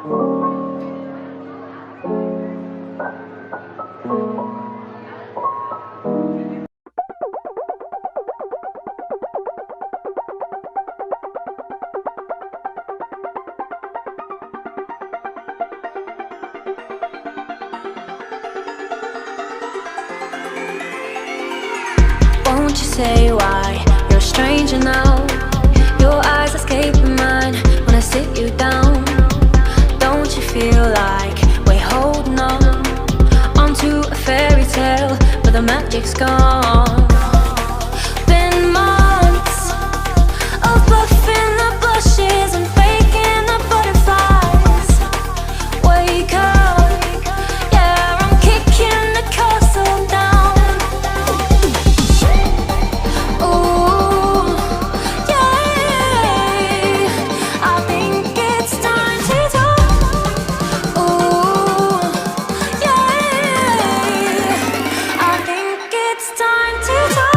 Won't you say why you're a stranger now? Your eyes escaping mine when I sit you down. Don't you feel like we're holding on onto a fairy tale, but the magic's gone? Been months of buffing the bushes and faking the butterflies. Wake up, yeah, I'm kicking the castle down. Ooh, yeah, I think it's time to talk. Ooh, yeah, I think it's time to talk.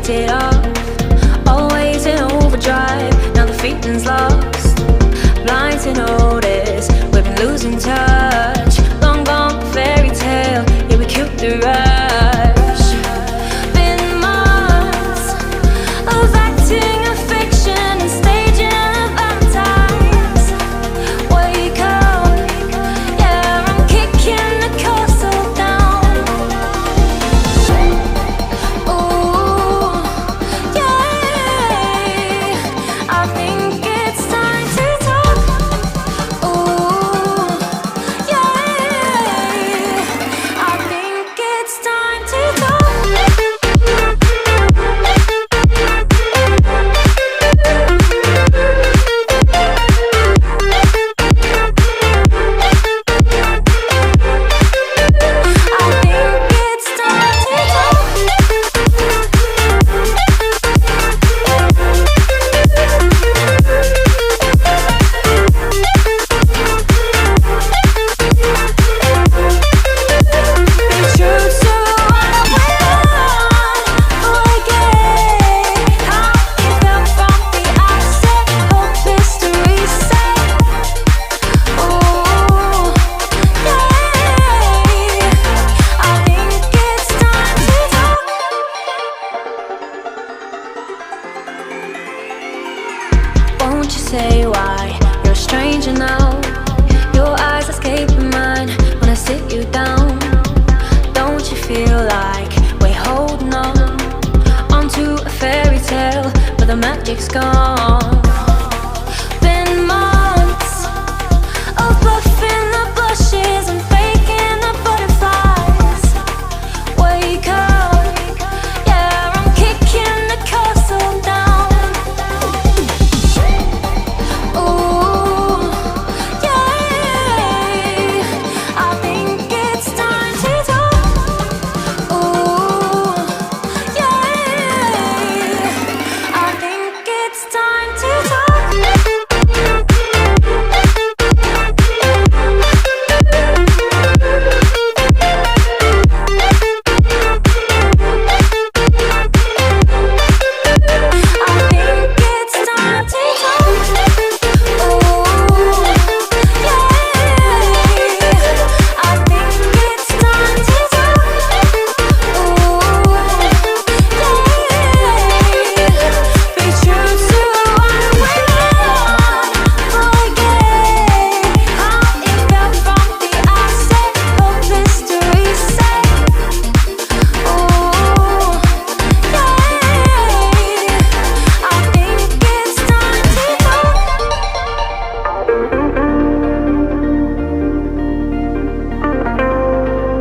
It off, always in overdrive. Now the feeling's lost, blind to notice we've been losing touch. Long gone fairy tale, yeah, we killed the rush. Been months of acting a fiction and staging a Valentine's. Wake up, yeah, I'm kicking the castle down. Ooh, I think it's time to talk. Ooh, yeah, I think it's time to talk. I think it's time to talk. Won't you say why you're a stranger now? Your eyes escaping mine when I sit you down. Don't you feel like we're holding on onto a fairy tale, but the magic's gone?